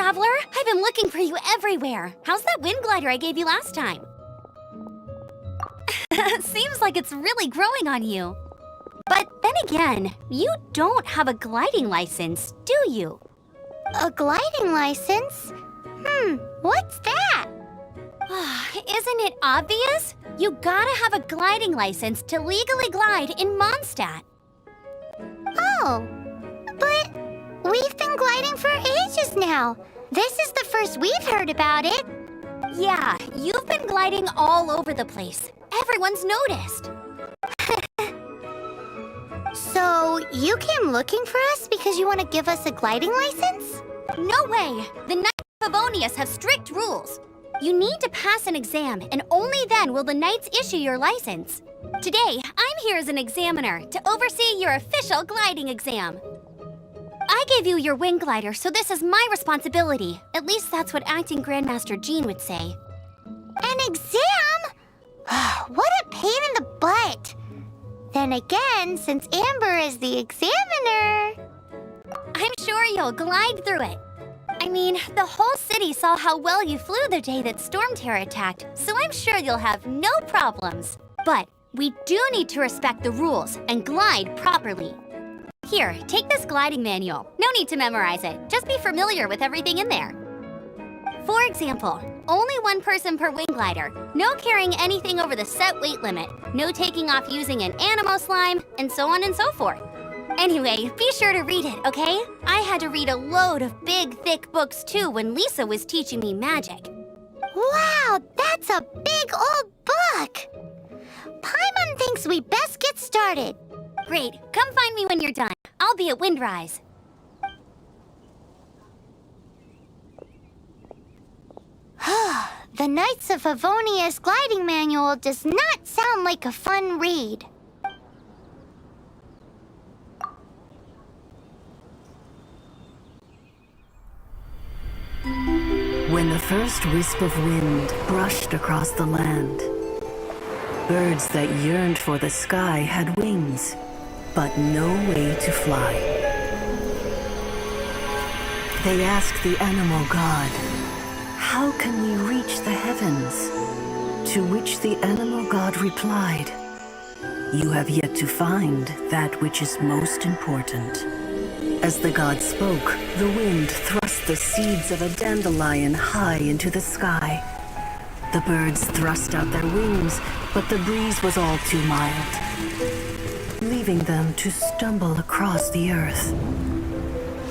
traveler! I've been looking for you everywhere. How's that wind glider I gave you last time? Seems like it's really growing on you. But then again, you don't have a gliding license, do you? A gliding license? What's that? Isn't it obvious? You gotta have a gliding license to legally glide in Mondstadt. Oh, but we've been gliding for ages now. This is the first we've heard about it. Yeah, you've been gliding all over the place. Everyone's noticed. So, you came looking for us because you want to give us a gliding license? No way! The Knights of Favonius have strict rules. You need to pass an exam, and only then will the Knights issue your license. Today, I'm here as an examiner to oversee your official gliding exam. I gave you your wing glider, so this is my responsibility. At least that's what Acting Grandmaster Jean would say. An exam? What a pain in the butt! Then again, since Amber is the examiner... I'm sure you'll glide through it. I mean, the whole city saw how well you flew the day that Storm Terror attacked, so I'm sure you'll have no problems. But we do need to respect the rules and glide properly. Here, take this gliding manual. No need to memorize it. Just be familiar with everything in there. For example, only one person per wing glider, no carrying anything over the set weight limit, no taking off using an animo slime, and so on and so forth. Anyway, be sure to read it, okay? I had to read a load of big, thick books too when Lisa was teaching me magic. Wow, that's a big old book! Paimon thinks we best get started. Great, come find me when you're done. I'll be at Windrise. The Knights of Favonius gliding manual does not sound like a fun read. When the first wisp of wind brushed across the land, birds that yearned for the sky had wings, but no way to fly. They asked the animal god, "How can we reach the heavens?" To which the animal god replied, "You have yet to find that which is most important." As the god spoke, the wind thrust the seeds of a dandelion high into the sky. The birds thrust out their wings, but the breeze was all too mild, leaving them to stumble across the earth.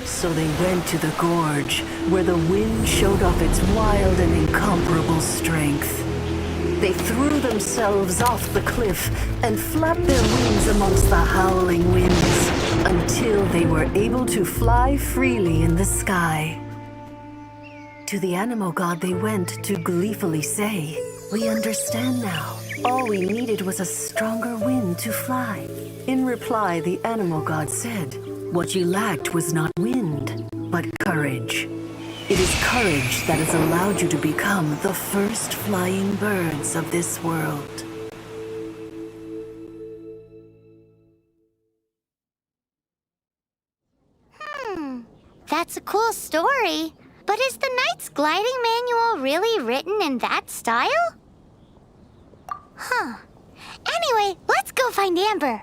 So they went to the gorge, where the wind showed off its wild and incomparable strength. They threw themselves off the cliff and flapped their wings amongst the howling winds until they were able to fly freely in the sky. To the animal god they went to gleefully say, "We understand now. All we needed was a stronger wind to fly." In reply, the animal god said, "What you lacked was not wind, but courage. It is courage that has allowed you to become the first flying birds of this world." That's a cool story. But is the Knight's gliding manual really written in that style? Anyway, let's go find Amber.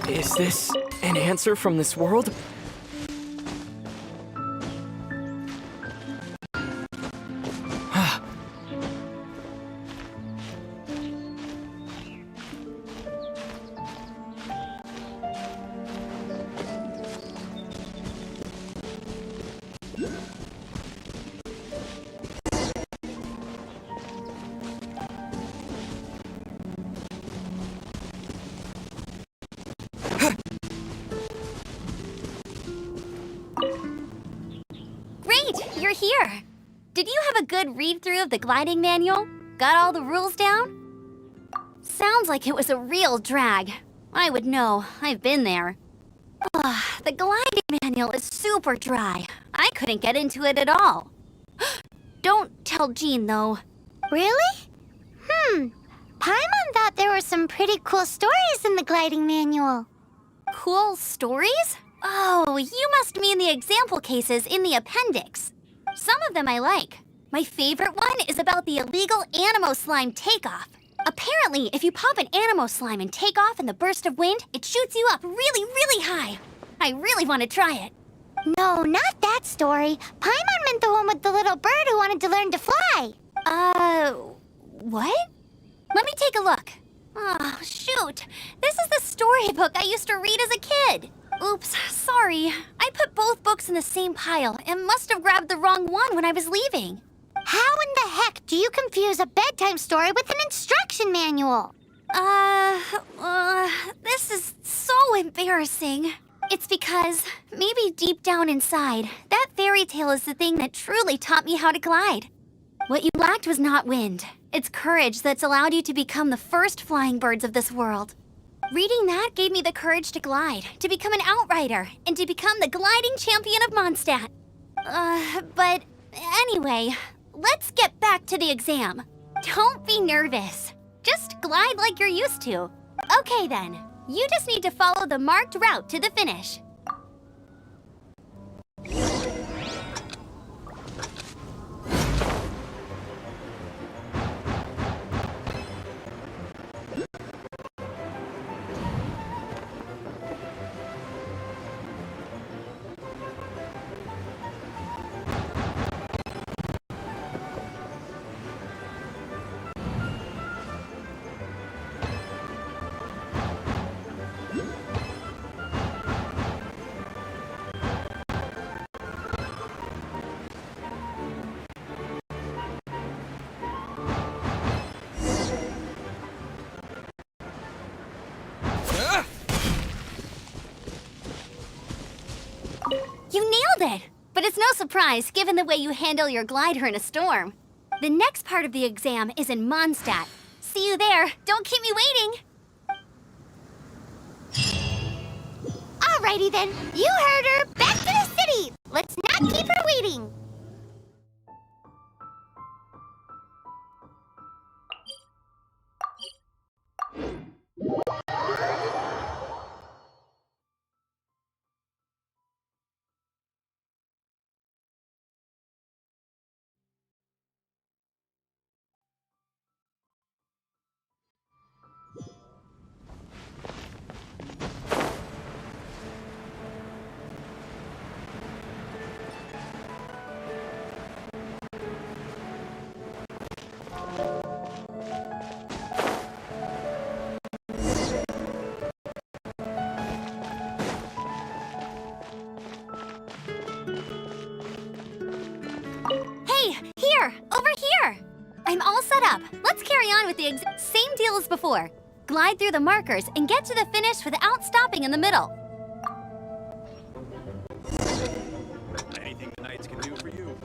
Is this an answer from this world? Great, you're here. Did you have a good read-through of the gliding manual? Got all the rules down? Sounds like it was a real drag. I would know, I've been there. The gliding manual is super dry. I couldn't get into it at all. Don't tell Jean, though. Really? Paimon thought there were some pretty cool stories in the gliding manual. Cool stories? Oh, you must mean the example cases in the appendix. Some of them I like. My favorite one is about the illegal Animo Slime takeoff. Apparently, if you pop an Animo Slime and take off in the burst of wind, it shoots you up really, really high. I really want to try it. No, not that story. Paimon meant the one with the little bird who wanted to learn to fly. What? Let me take a look. Oh, shoot. This is the storybook I used to read as a kid. Oops, sorry. I put both books in the same pile and must have grabbed the wrong one when I was leaving. How in the heck do you confuse a bedtime story with an instruction manual? This is so embarrassing. It's because, maybe deep down inside, that fairy tale is the thing that truly taught me how to glide. What you lacked was not wind. It's courage that's allowed you to become the first flying birds of this world. Reading that gave me the courage to glide, to become an outrider, and to become the gliding champion of Mondstadt. But anyway, let's get back to the exam. Don't be nervous. Just glide like you're used to. Okay then, you just need to follow the marked route to the finish. nailed it! But it's no surprise, given the way you handle your glider in a storm. The next part of the exam is in Mondstadt. See you there. Don't keep me waiting. Alrighty then, you heard her. Back to the city. Let's not keep her waiting. Hey, here! Over here! I'm all set up. Let's carry on with the same deal as before. Glide through the markers and get to the finish without stopping in the middle. Anything the knights can do for you.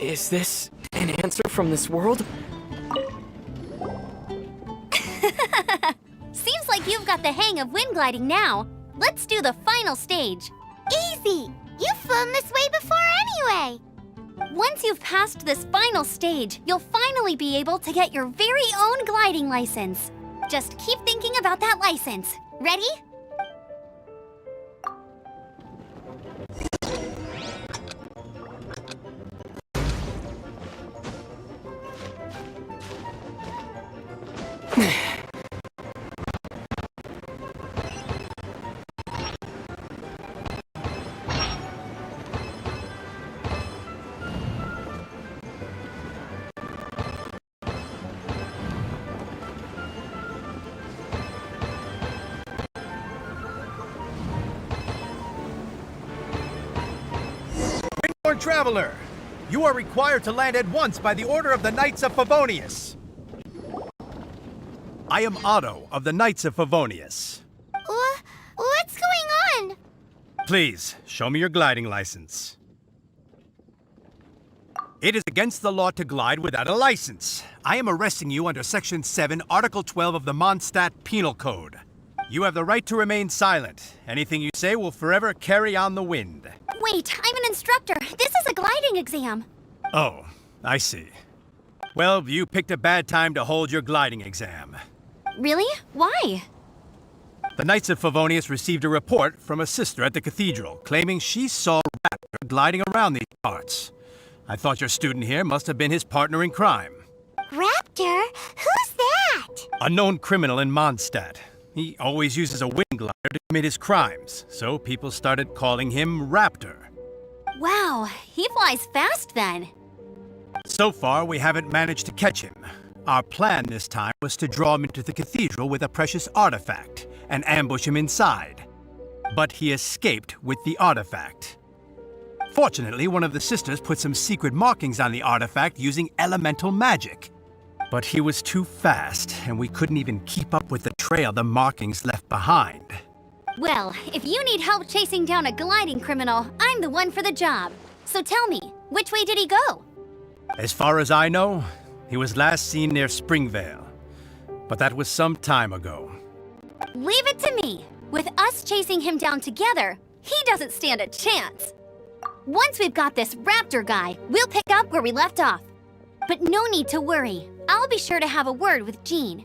Is this an answer from this world? Seems like you've got the hang of wind gliding now. Let's do the final stage. Easy. You've flown this way before anyway. Once you've passed this final stage, you'll finally be able to get your very own gliding license. Just keep thinking about that license. Ready? Windborn Traveler, you are required to land at once by the order of the Knights of Favonius. I am Otto of the Knights of Favonius. What's going on? Please, show me your gliding license. It is against the law to glide without a license. I am arresting you under Section 7, Article 12 of the Mondstadt Penal Code. You have the right to remain silent. Anything you say will forever carry on the wind. Wait, I'm an instructor. This is a gliding exam. Oh, I see. Well, you picked a bad time to hold your gliding exam. Really? Why? The Knights of Favonius received a report from a sister at the cathedral claiming she saw Raptor gliding around these parts. I thought your student here must have been his partner in crime. Raptor? Who's that? A known criminal in Mondstadt. He always uses a wind glider to commit his crimes, so people started calling him Raptor. Wow, he flies fast then. So far, we haven't managed to catch him. Our plan this time was to draw him into the cathedral with a precious artifact and ambush him inside. But he escaped with the artifact. Fortunately, one of the sisters put some secret markings on the artifact using elemental magic. But he was too fast, and we couldn't even keep up with the trail the markings left behind. Well, if you need help chasing down a gliding criminal, I'm the one for the job. So tell me, which way did he go? As far as I know, he was last seen near Springvale. But that was some time ago. Leave it to me. With us chasing him down together, he doesn't stand a chance. Once we've got this Raptor guy, we'll pick up where we left off. But no need to worry. I'll be sure to have a word with Jean.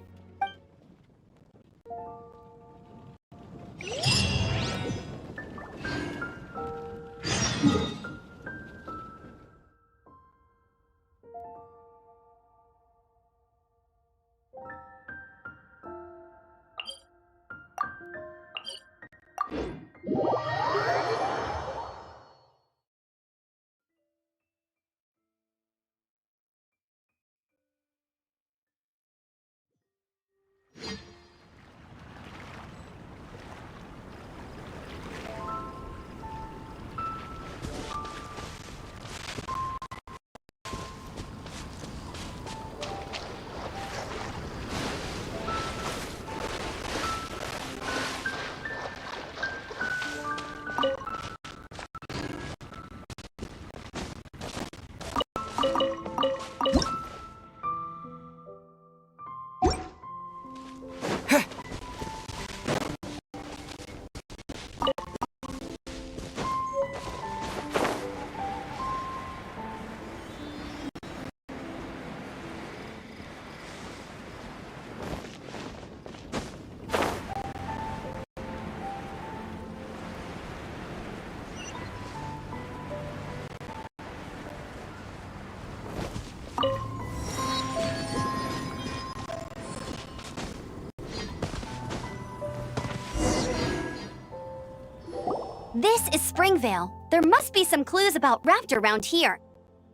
This is Springvale. There must be some clues about Raptor around here.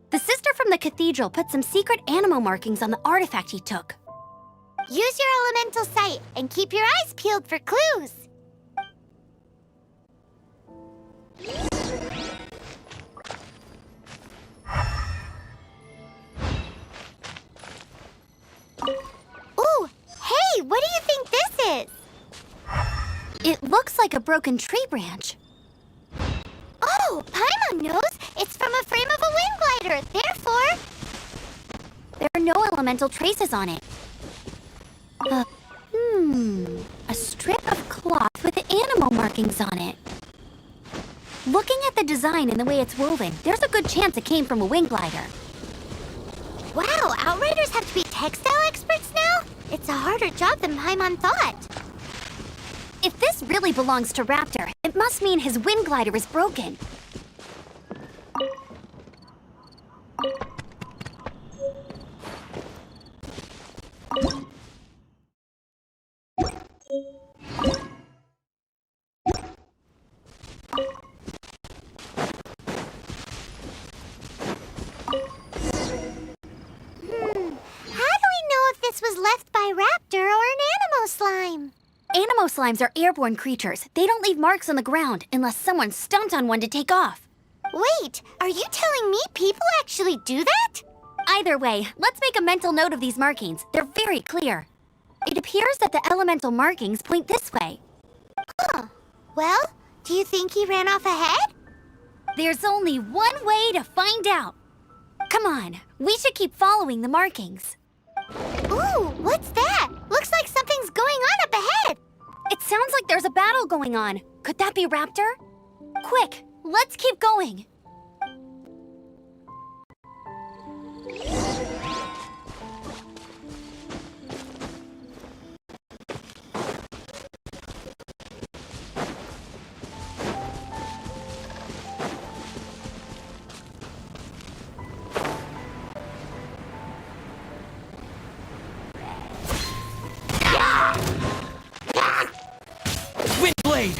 The sister from the cathedral put some secret animal markings on the artifact he took. Use your elemental sight and keep your eyes peeled for clues. Ooh, hey, what do you think this is? It looks like a broken tree branch. Oh, Paimon knows. It's from a frame of a wind glider. Therefore, There are no elemental traces on it. A strip of cloth with animal markings on it. Looking at the design and the way it's woven, there's a good chance it came from a wind glider. wow, outriders have to be textile experts now? It's a harder job than Paimon thought. If this really belongs to Raptor, it must mean his wind glider is broken. How do we know if this was left by Raptor or an Animo slime? Animo slimes are airborne creatures. They don't leave marks on the ground unless someone stomped on one to take off. Wait, are you telling me people actually do that? Either way, let's make a mental note of these markings. They're very clear. It appears that the elemental markings point this way. Huh. Well, do you think he ran off ahead? There's only one way to find out. Come on, we should keep following the markings. Ooh, what's that? Looks like something's going on up ahead. It sounds like there's a battle going on. Could that be Raptor? Quick, let's keep going. Windblade!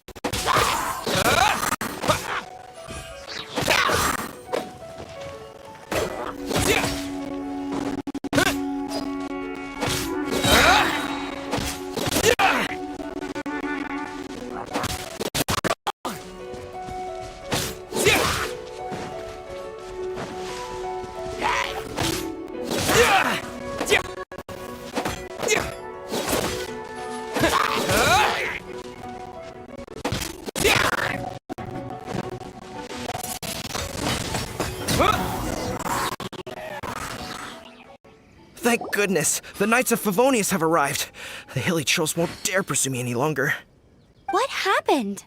Thank goodness, the Knights of Favonius have arrived. The hilly trolls won't dare pursue me any longer. What happened?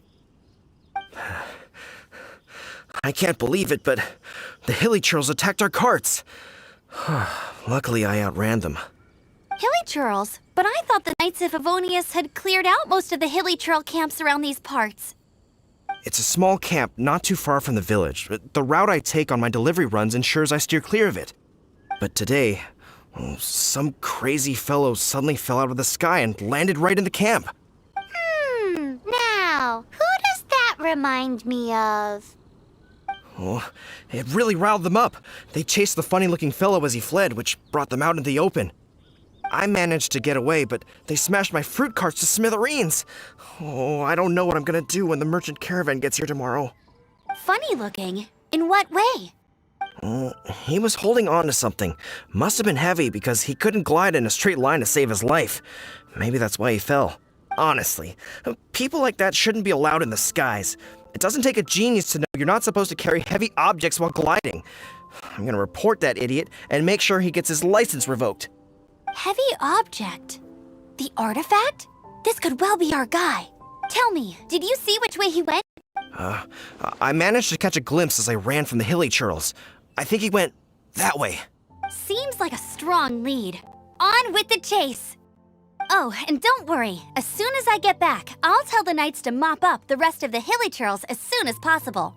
I can't believe it, but the hilly trolls attacked our carts. Luckily, I outran them. Hilly churls? But I thought the Knights of Favonius had cleared out most of the hilly churl camps around these parts. It's a small camp not too far from the village. The route I take on my delivery runs ensures I steer clear of it. But today, some crazy fellow suddenly fell out of the sky and landed right in the camp. Now, who does that remind me of? Oh, it really riled them up. They chased the funny-looking fellow as he fled, which brought them out into the open. I managed to get away, but they smashed my fruit carts to smithereens. Oh, I don't know what I'm gonna do when the merchant caravan gets here tomorrow. Funny looking? In what way? He was holding on to something. Must have been heavy because he couldn't glide in a straight line to save his life. Maybe that's why he fell. Honestly, people like that shouldn't be allowed in the skies. It doesn't take a genius to know you're not supposed to carry heavy objects while gliding. I'm gonna report that idiot and make sure he gets his license revoked. Heavy object? The artifact? This could well be our guy. Tell me, did you see which way he went? I managed to catch a glimpse as I ran from the hilly churls. I think he went that way. Seems like a strong lead. On with the chase! Oh, and don't worry. As soon as I get back, I'll tell the knights to mop up the rest of the hilly churls as soon as possible.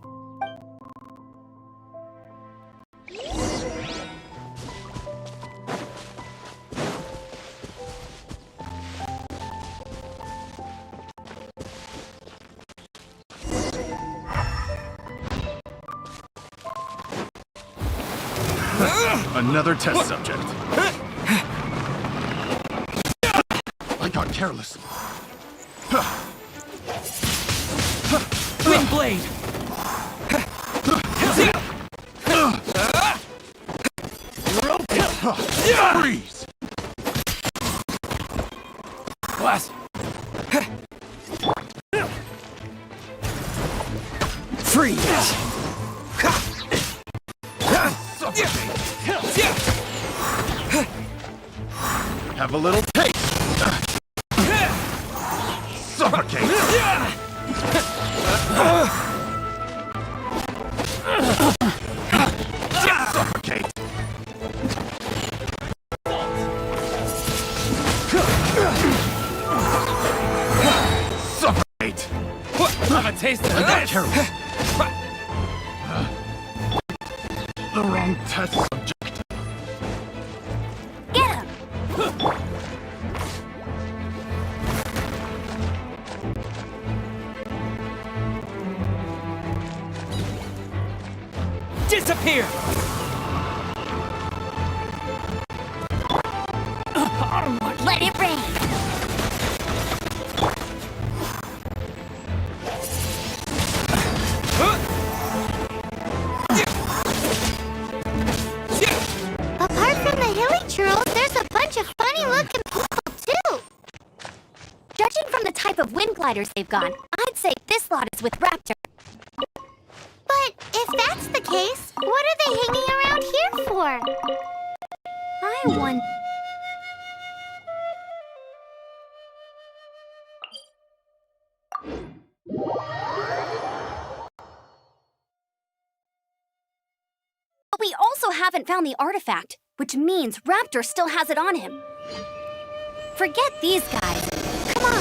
Another test subject. I got careless. Wind blade! Freeze! Blast! Freeze! Have a little taste. Suffocate! Suffocate! Suffocate! Have a taste of I got this! careless. The wrong test subject. Get him! Disappear! Let it rain! Apart from the hilly churls, there's a bunch of funny-looking people, too. Judging from the type of wind gliders they've got, I'd say this lot is with Raptor. But if that's the case, what are they hanging around here for? I wonder... But we also haven't found the artifact, which means Raptor still has it on him. Forget these guys. Come on,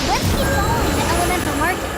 let's keep following the elemental markings.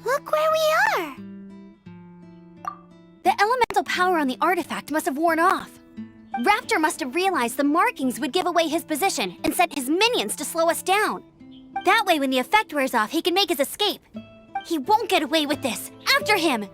Look where we are. The elemental power on the artifact must have worn off. Raptor must have realized the markings would give away his position and sent his minions to slow us down. That way, when the effect wears off, he can make his escape. He won't get away with this. After him!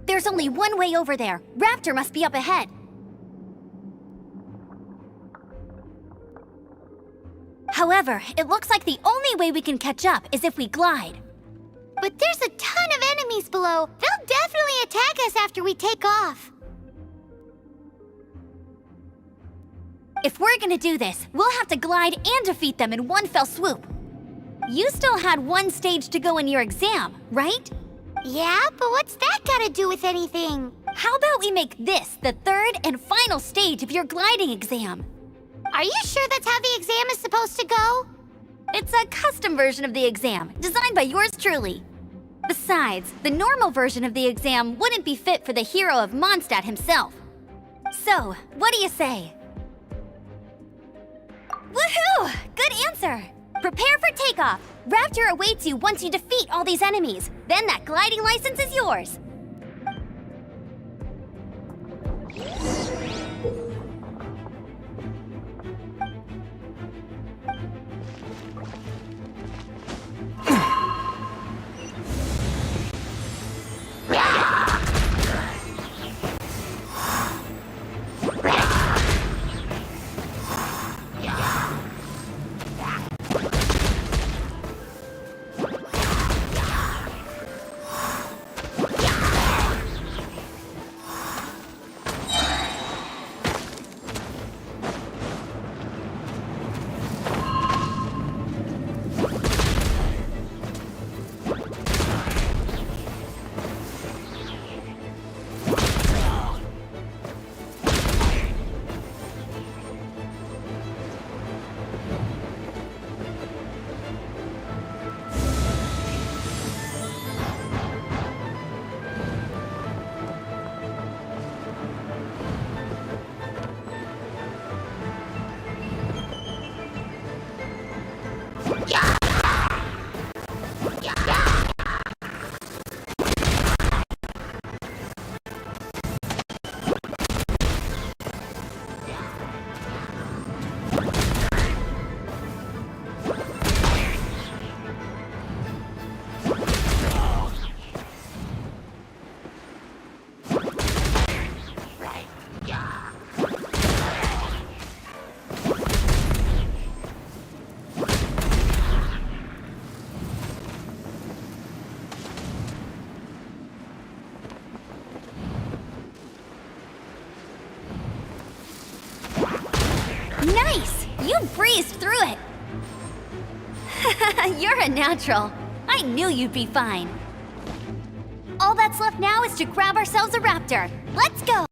There's only one way over there. Raptor must be up ahead. However, it looks like the only way we can catch up is if we glide. But there's a ton of enemies below. They'll definitely attack us after we take off. If we're gonna do this, we'll have to glide and defeat them in one fell swoop. You still had one stage to go in your exam, right? Yeah, but what's that gotta do with anything? How about we make this the third and final stage of your gliding exam? Are you sure that's how the exam is supposed to go? It's a custom version of the exam, designed by yours truly. Besides, the normal version of the exam wouldn't be fit for the hero of Mondstadt himself. So, what do you say? Woohoo! Good answer! Prepare for takeoff. Raptor awaits you once you defeat all these enemies. Then that gliding license is yours. Nice! You breezed through it! You're a natural. I knew you'd be fine. All that's left now is to grab ourselves a raptor. Let's go!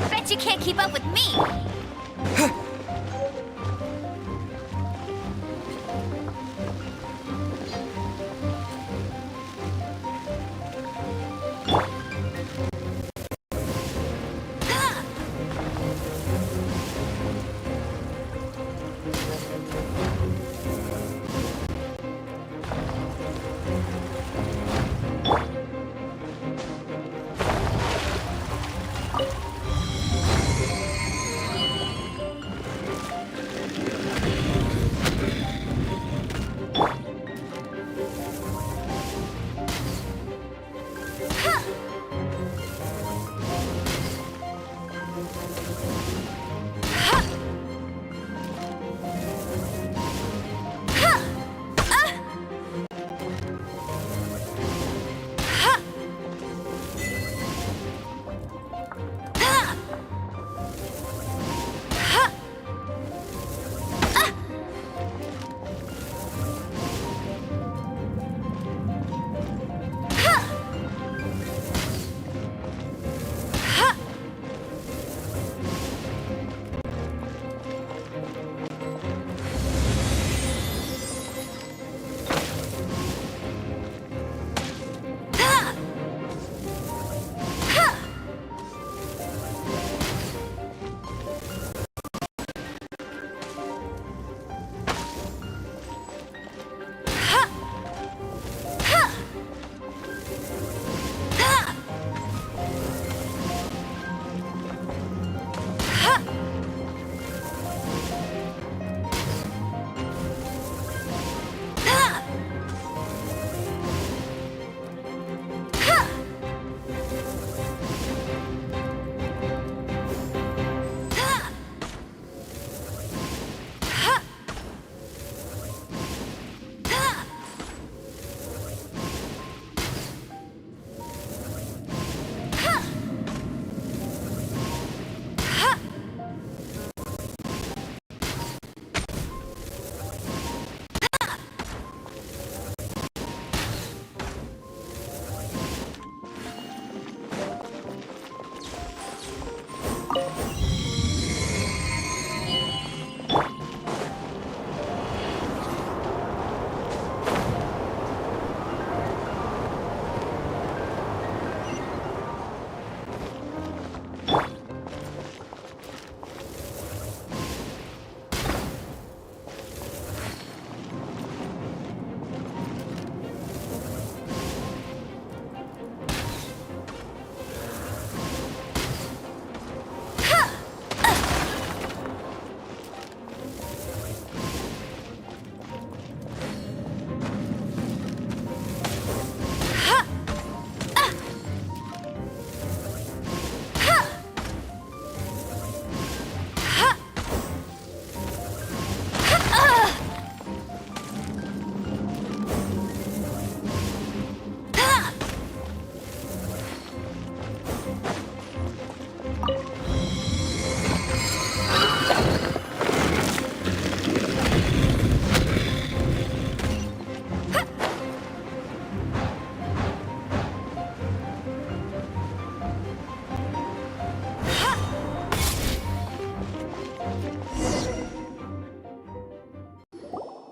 Bet you can't keep up with me!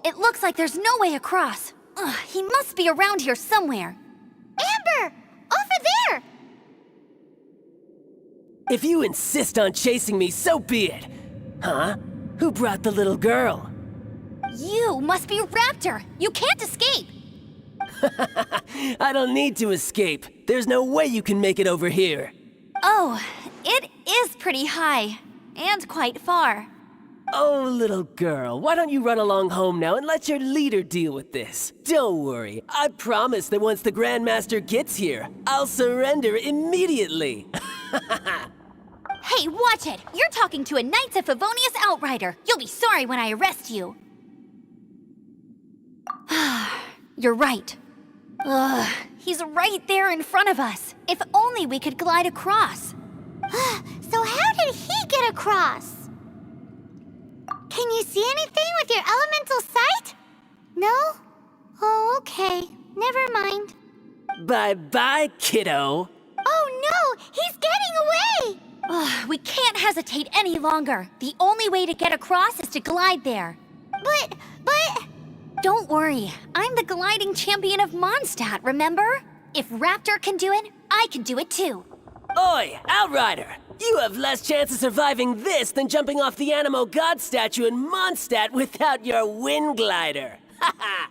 It looks like there's no way across. Ugh, he must be around here somewhere. Amber! Over there! If you insist on chasing me, so be it. Huh? Who brought the little girl? You must be Raptor. You can't escape. I don't need to escape. There's no way you can make it over here. Oh, it is pretty high. And quite far. Oh, little girl, why don't you run along home now and let your leader deal with this? Don't worry, I promise that once the Grandmaster gets here, I'll surrender immediately. Hey, watch it! You're talking to a Knights of Favonius outrider. You'll be sorry when I arrest you. You're right. Ugh, he's right there in front of us. If only we could glide across. So how did he get across? Can you see anything with your elemental sight? No? Oh, okay. Never mind. Bye-bye, kiddo. Oh no! He's getting away! Ugh, we can't hesitate any longer. The only way to get across is to glide there. But... Don't worry. I'm the gliding champion of Mondstadt, remember? If Raptor can do it, I can do it too. Oi, Outrider! You have less chance of surviving this than jumping off the Animo God statue in Mondstadt without your wind glider. Haha!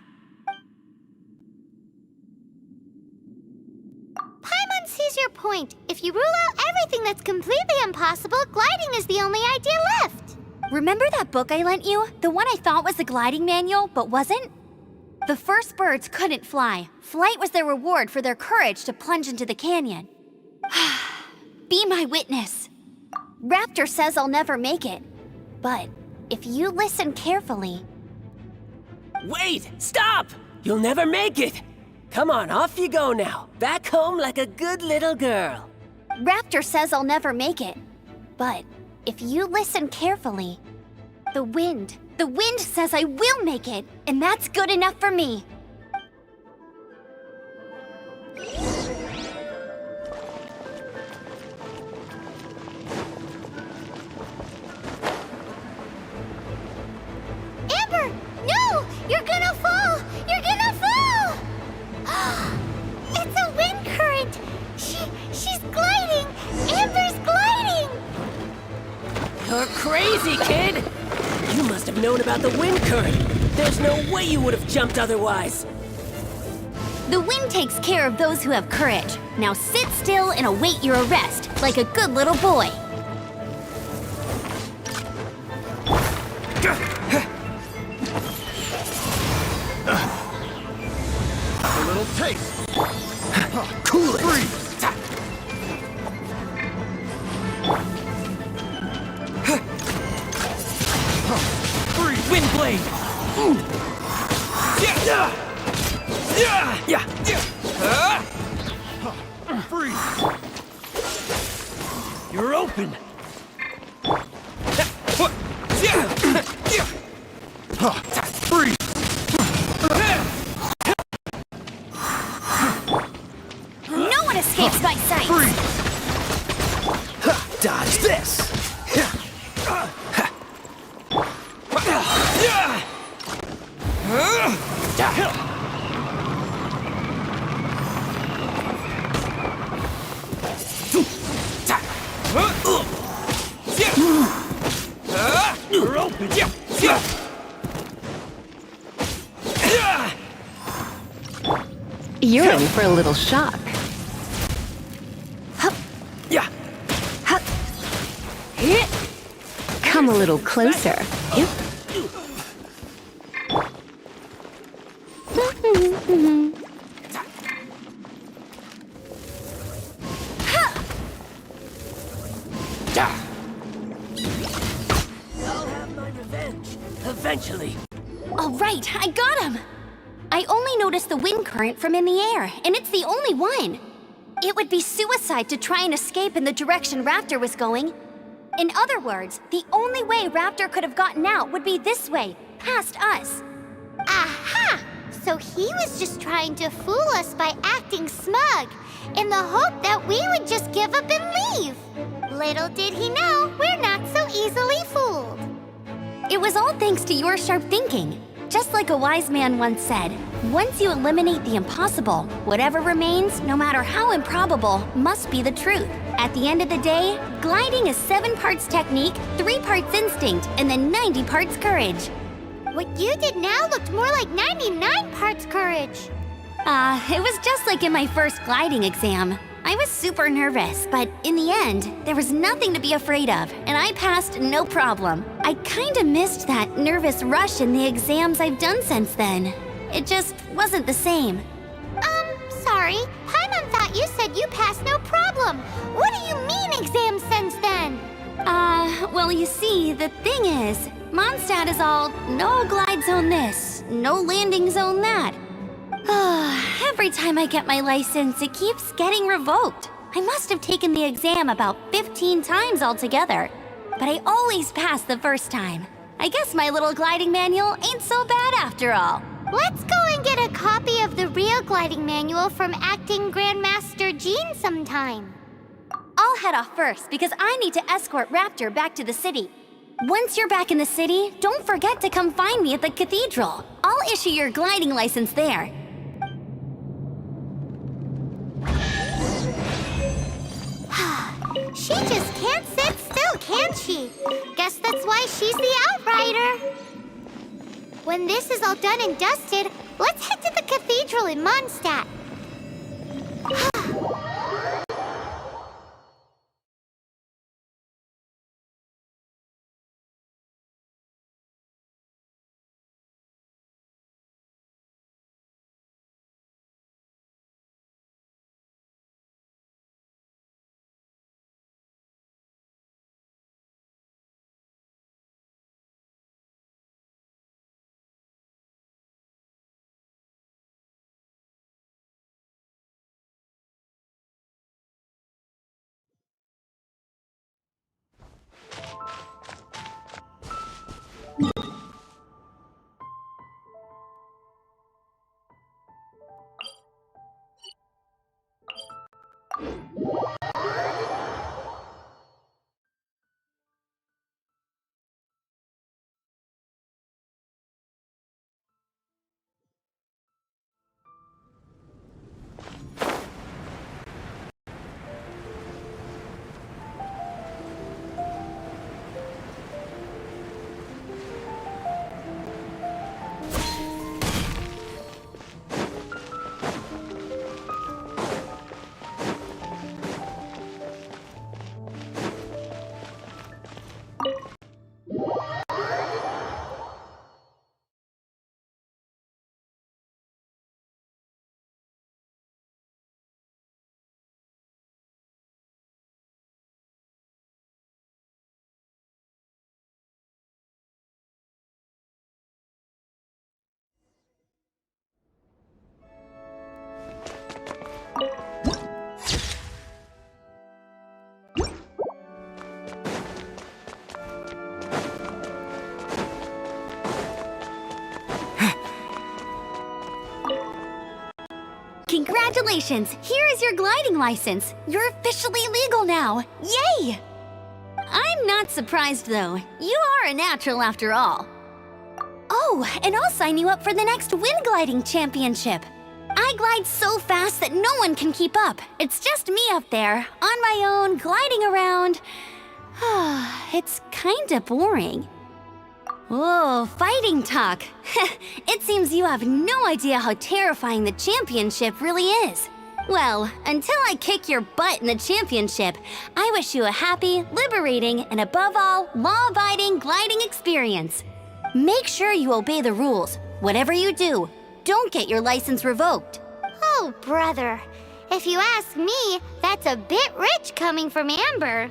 Paimon sees your point. If you rule out everything that's completely impossible, gliding is the only idea left. Remember that book I lent you? The one I thought was the gliding manual, but wasn't? The first birds couldn't fly. Flight was their reward for their courage to plunge into the canyon. Be my witness. Raptor says I'll never make it. But if you listen carefully... Wait! Stop! You'll never make it! Come on, off you go now. Back home like a good little girl. Raptor says I'll never make it. But if you listen carefully, the wind says I will make it, and that's good enough for me. Amber! No! You're gonna fall! You're gonna fall! It's a wind current! She's gliding! Amber's gliding! You're crazy, kid! You must have known about the wind current. There's no way you would have jumped otherwise. The wind takes care of those who have courage. Now sit still and await your arrest, like a good little boy. A little taste. Cool it! Freeze. Freeze. Wind blade! Freeze. You're open! Freeze. No one escapes my sight! Freeze. Dodge this! You're open! You're in for a little shock. Yeah! Come a little closer. I'll have my revenge. Eventually. All right, I got him! I only noticed the wind current from in the air, and it's the only one. It would be suicide to try and escape in the direction Raptor was going. In other words, the only way Raptor could have gotten out would be this way, past us. Aha! So he was just trying to fool us by acting smug, in the hope that we would just give up and leave. Little did he know, we're not so easily fooled. It was all thanks to your sharp thinking. Just like a wise man once said, once you eliminate the impossible, whatever remains, no matter how improbable, must be the truth. At the end of the day, gliding is 7 parts technique, 3 parts instinct, and then 90 parts courage. What you did now looked more like 99 parts courage. It was just like in my first gliding exam. I was super nervous, but in the end, there was nothing to be afraid of, and I passed no problem. I kinda missed that nervous rush in the exams I've done since then. It just wasn't the same. Sorry. Paimon thought you said you passed no problem. What do you mean exams since then? Well, you see, the thing is, Mondstadt is all no glide zone this, no landing zone that. Every time I get my license, it keeps getting revoked. I must have taken the exam about 15 times altogether, but I always pass the first time. I guess my little gliding manual ain't so bad after all. Let's go and get a copy of the real gliding manual from Acting Grandmaster Jean sometime. I'll head off first because I need to escort Raptor back to the city. Once you're back in the city, don't forget to come find me at the cathedral. I'll issue your gliding license there. She just can't sit still, can she? Guess that's why she's the outrider. When this is all done and dusted, let's head to the cathedral in Mondstadt. Congratulations! Here is your gliding license. You're officially legal now. Yay! I'm not surprised, though. You are a natural after all. Oh, and I'll sign you up for the next wind gliding championship. I glide so fast that no one can keep up. It's just me up there, on my own, gliding around. It's kinda boring. Oh, fighting talk. It seems you have no idea how terrifying the championship really is. Well, until I kick your butt in the championship, I wish you a happy, liberating, and above all, law-abiding gliding experience. Make sure you obey the rules. Whatever you do, don't get your license revoked. Oh, brother. If you ask me, that's a bit rich coming from Amber.